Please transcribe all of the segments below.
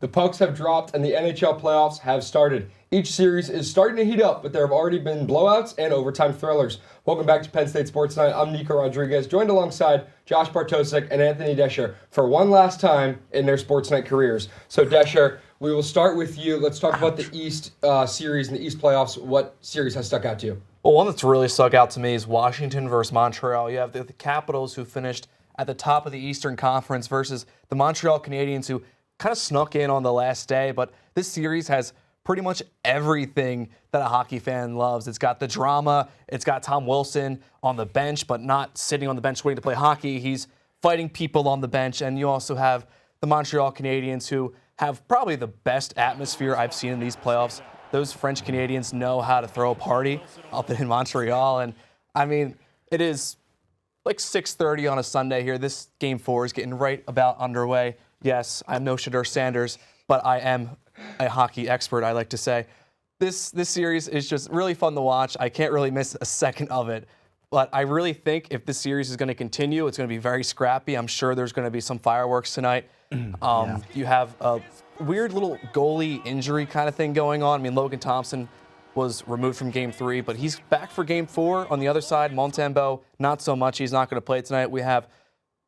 The pucks have dropped and the NHL playoffs have started. Each series is starting to heat up, but there have already been blowouts and overtime thrillers. Welcome back to Penn State Sports Night. I'm Nico Rodriguez, joined alongside Josh Bartosik and Anthony Desher for one last time in their Sports Night careers. So Desher, we will start with you. Let's talk about the East series and the East playoffs. What series has stuck out to you? Well, one that's really stuck out to me is Washington versus Montreal. You have the Capitals, who finished at the top of the Eastern Conference, versus the Montreal Canadiens, who kind of snuck in on the last day. But this series has pretty much everything that a hockey fan loves. It's got the drama. It's got Tom Wilson on the bench, but not sitting on the bench waiting to play hockey. He's fighting people on the bench. And you also have the Montreal Canadiens, who have probably the best atmosphere I've seen in these playoffs. Those French Canadians know how to throw a party up in Montreal. And, I mean, it is like 6:30 on a Sunday here. This Game 4 is getting right about underway. Yes, I'm no Shedeur Sanders, but I am a hockey expert, I like to say. This series is just really fun to watch. I can't really miss a second of it. But I really think if this series is going to continue, it's going to be very scrappy. I'm sure there's going to be some fireworks tonight. You have a weird little goalie injury kind of thing going on. I mean, Logan Thompson was removed from Game 3, but he's back for Game 4. On the other side, Montembeault, not so much. He's not going to play tonight. We have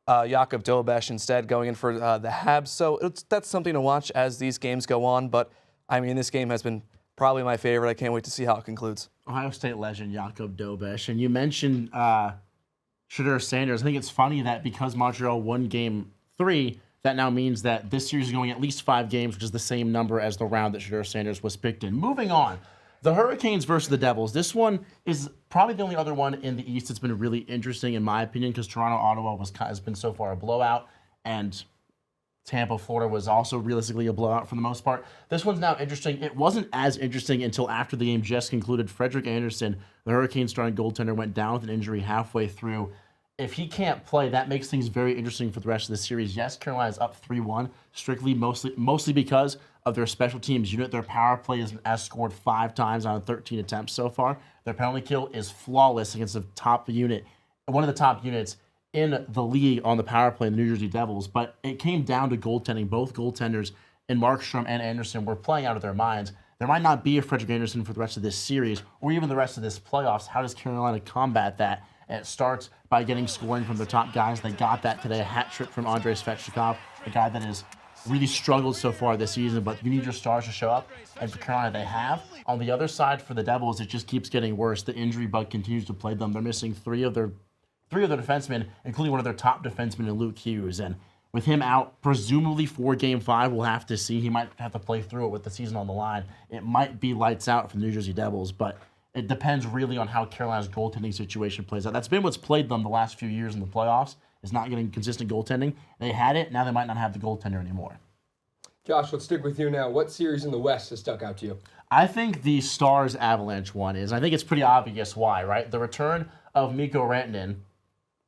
Jakub Dobeš instead going in for the Habs. So that's something to watch as these games go on. But, I mean, this game has been probably my favorite. I can't wait to see how it concludes. Ohio State legend Jakub Dobeš. And you mentioned Shedeur Sanders. I think it's funny that because Montreal won Game 3, that now means that this series is going at least 5 games, which is the same number as the round that Shedeur Sanders was picked in. Moving on. The Hurricanes versus the Devils. This one is probably the only other one in the East that's been really interesting, in my opinion, because Toronto-Ottawa has been so far a blowout, and Tampa-Florida was also realistically a blowout for the most part. This one's now interesting. It wasn't as interesting until after the game just concluded. Frederik Andersen, the Hurricanes starting goaltender, went down with an injury halfway through. If he can't play, that makes things very interesting for the rest of the series. Yes, Carolina's up 3-1, mostly because of their special teams unit. Their power play has scored 5 times out of 13 attempts so far. Their penalty kill is flawless against the top unit, one of the top units in the league on the power play, the New Jersey Devils. But it came down to goaltending. Both goaltenders, and Markstrom and Anderson, were playing out of their minds. There might not be a Frederik Andersen for the rest of this series or even the rest of this playoffs. How does Carolina combat that? And it starts by getting scoring from the top guys. They got that today, a hat trick from Andrei Svechnikov, a guy that has really struggled so far this season, but you need your stars to show up, and for Carolina they have. On the other side, for the Devils, it just keeps getting worse. The injury bug continues to plague them. They're missing three of their defensemen, including one of their top defensemen in Luke Hughes. And with him out, presumably for Game 5, we'll have to see. He might have to play through it with the season on the line. It might be lights out for the New Jersey Devils, but it depends really on how Carolina's goaltending situation plays out. That's been what's plagued them the last few years in the playoffs, is not getting consistent goaltending. They had it, now they might not have the goaltender anymore. Josh, let's stick with you now. What series in the West has stuck out to you? I think the Stars-Avalanche one is. I think it's pretty obvious why, right? The return of Mikko Rantanen.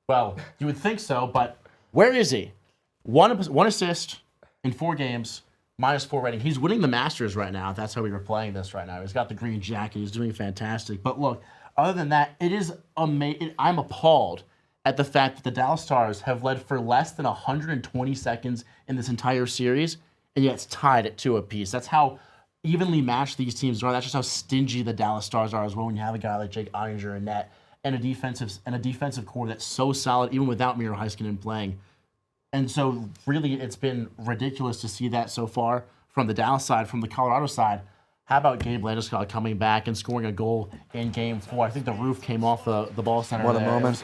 Well, you would think so, but where is he? One assist in 4 games, -4 rating. He's winning the Masters right now. That's how we were playing this right now. He's got the green jacket. He's doing fantastic. But look, other than that, it is amazing. I'm appalled at the fact that the Dallas Stars have led for less than 120 seconds in this entire series, and yet it's tied at 2 apiece. That's how evenly matched these teams are. That's just how stingy the Dallas Stars are as well when you have a guy like Jake Oettinger in net and a defensive core that's so solid even without Miro Heiskanen playing. And so really it's been ridiculous to see that so far from the Dallas side. From the Colorado side, how about Gabe Landeskog coming back and scoring a goal in Game 4? I think the roof came off the ball center. What a moment.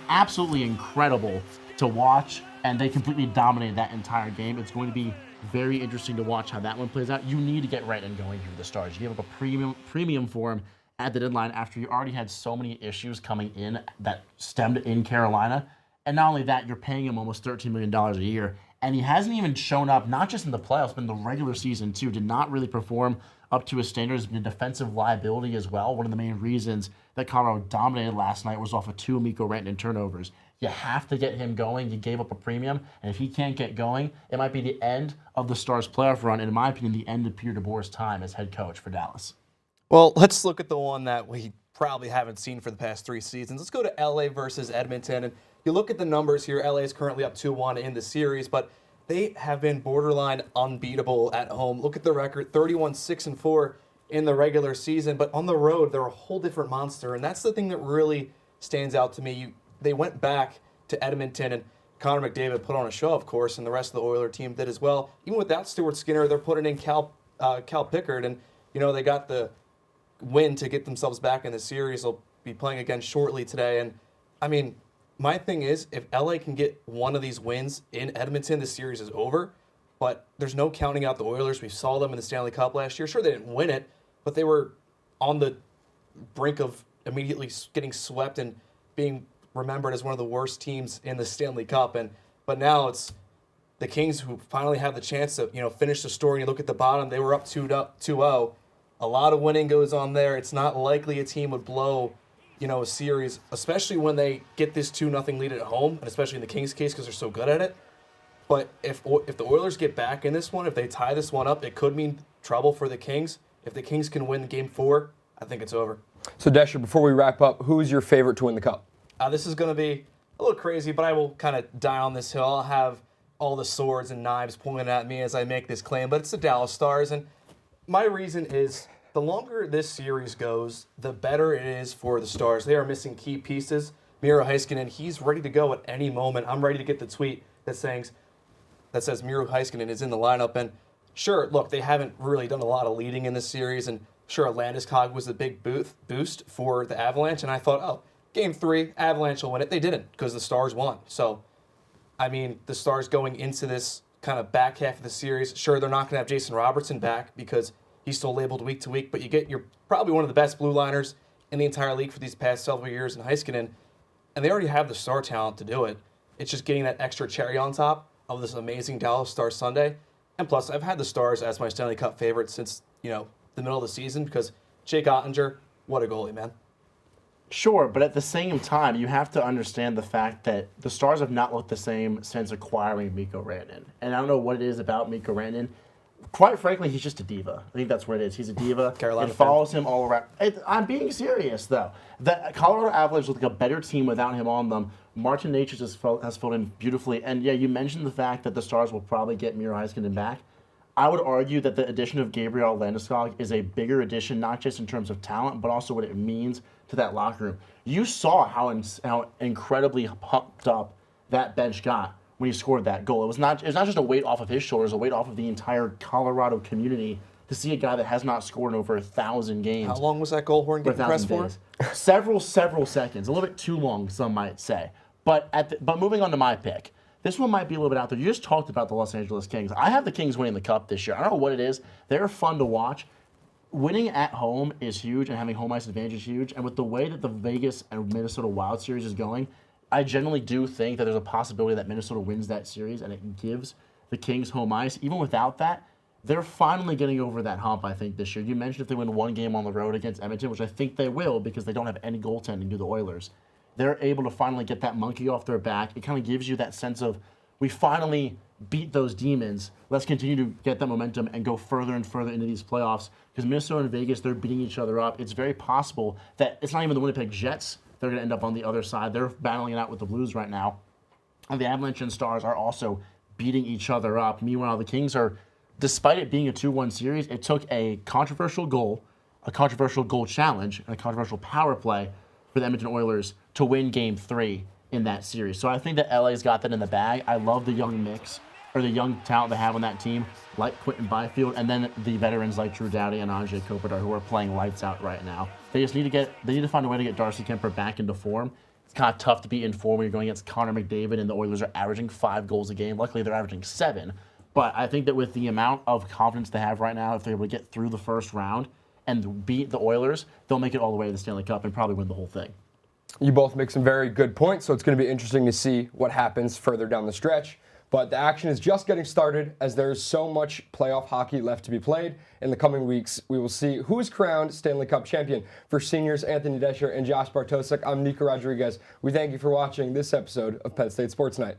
Absolutely incredible to watch, and they completely dominated that entire game. It's going to be very interesting to watch how that one plays out. You need to get right and going here with the Stars. You gave up a premium for him at the deadline after you already had so many issues coming in that stemmed in Carolina. And not only that, you're paying him almost $13 million a year. And he hasn't even shown up, not just in the playoffs, but in the regular season too. Did not really perform up to his standards. Been a defensive liability as well. One of the main reasons that Colorado dominated last night was off of 2 Mikko Rantanen turnovers. You have to get him going. You gave up a premium, and if he can't get going, it might be the end of the Stars' playoff run, and in my opinion, the end of Peter DeBoer's time as head coach for Dallas. Well, let's look at the one that we probably haven't seen for the past 3 seasons. Let's go to LA versus Edmonton. And you look at the numbers here. LA is currently up 2-1 in the series, but they have been borderline unbeatable at home. Look at the record, 31-6-4 in the regular season, but on the road, they're a whole different monster, and that's the thing that really stands out to me. They went back to Edmonton, and Connor McDavid put on a show, of course, and the rest of the Oilers team did as well. Even without Stuart Skinner, they're putting in Cal Pickard, and they got the win to get themselves back in the series. They'll be playing again shortly today, and I mean, my thing is, if LA can get one of these wins in Edmonton, the series is over. But there's no counting out the Oilers. We saw them in the Stanley Cup last year. Sure, they didn't win it, but they were on the brink of immediately getting swept and being remembered as one of the worst teams in the Stanley Cup. But now it's the Kings who finally have the chance to finish the story. You look at the bottom; they were up 2-0. A lot of winning goes on there. It's not likely a team would blow a series, especially when they get this 2-0 lead at home, and especially in the Kings' case because they're so good at it. But if the Oilers get back in this one, if they tie this one up, it could mean trouble for the Kings. If the Kings can win Game 4, I think it's over. So, Desher, before we wrap up, who is your favorite to win the Cup? This is going to be a little crazy, but I will kind of die on this hill. I'll have all the swords and knives pointed at me as I make this claim, but it's the Dallas Stars, and my reason is the longer this series goes, the better it is for the Stars. They are missing key pieces. Miro Heiskanen, he's ready to go at any moment. I'm ready to get the tweet that says Miro Heiskanen is in the lineup. And sure, look, they haven't really done a lot of leading in this series. And sure, Landeskog was the big boost for the Avalanche. And I thought, Game 3, Avalanche will win it. They didn't because the Stars won. So, I mean, the Stars going into this kind of back half of the series, sure, they're not going to have Jason Robertson back because he's still labeled week to week, but you're probably one of the best blue liners in the entire league for these past several years in Heiskanen, and they already have the star talent to do it. It's just getting that extra cherry on top of this amazing Dallas Stars Sunday. And plus, I've had the Stars as my Stanley Cup favorite since, the middle of the season because Jake Ottinger, what a goalie, man. Sure, but at the same time, you have to understand the fact that the Stars have not looked the same since acquiring Mikko Rantanen. And I don't know what it is about Mikko Rantanen. Quite frankly, he's just a diva. I think that's what it is. He's a diva. Carolina it follows him all around. I'm being serious, though. The Colorado Avalanche look like a better team without him on them. Martin Natchez has filled in beautifully. And yeah, you mentioned the fact that the Stars will probably get Miro Heiskanen back. I would argue that the addition of Gabriel Landeskog is a bigger addition, not just in terms of talent, but also what it means to that locker room. You saw how incredibly pumped up that bench got when he scored that goal. It was not just a weight off of his shoulders, a weight off of the entire Colorado community to see a guy that has not scored in over 1,000 games. How long was that goal horn getting pressed for? Several seconds. A little bit too long, some might say. But moving on to my pick. This one might be a little bit out there. You just talked about the Los Angeles Kings. I have the Kings winning the Cup this year. I don't know what it is. They're fun to watch. Winning at home is huge, and having home ice advantage is huge. And with the way that the Vegas and Minnesota Wild series is going, I generally do think that there's a possibility that Minnesota wins that series and it gives the Kings home ice. Even without that, they're finally getting over that hump, I think, this year. You mentioned if they win one game on the road against Edmonton, which I think they will because they don't have any goaltending to the Oilers. They're able to finally get that monkey off their back. It kind of gives you that sense of, we finally beat those demons. Let's continue to get that momentum and go further and further into these playoffs. Because Minnesota and Vegas, they're beating each other up. It's very possible that it's not even the Winnipeg Jets. They're going to end up on the other side. They're battling it out with the Blues right now. And the Avalanche and Stars are also beating each other up. Meanwhile, the Kings are, despite it being a 2-1 series, it took a controversial goal challenge, and a controversial power play for the Edmonton Oilers to win Game 3 in that series. So I think that LA's got that in the bag. I love the young mix, or the young talent they have on that team, like Quentin Byfield, and then the veterans like Drew Doughty and Andrei Kopitar, who are playing lights out right now. They just need to find a way to get Darcy Kemper back into form. It's kind of tough to be in form when you're going against Connor McDavid, and the Oilers are averaging 5 goals a game. Luckily, they're averaging 7. But I think that with the amount of confidence they have right now, if they're able to get through the first round and beat the Oilers, they'll make it all the way to the Stanley Cup and probably win the whole thing. You both make some very good points, so it's going to be interesting to see what happens further down the stretch. But the action is just getting started as there is so much playoff hockey left to be played. In the coming weeks, we will see who is crowned Stanley Cup champion. For seniors Anthony Desher and Josh Bartosik, I'm Nico Rodriguez. We thank you for watching this episode of Penn State Sports Night.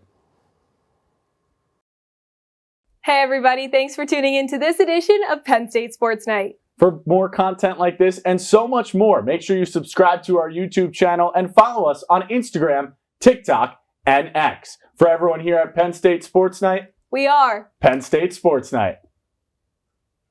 Hey everybody, thanks for tuning in to this edition of Penn State Sports Night. For more content like this and so much more, make sure you subscribe to our YouTube channel and follow us on Instagram, TikTok, and X. For everyone here at Penn State Sports Night, We are Penn State Sports Night.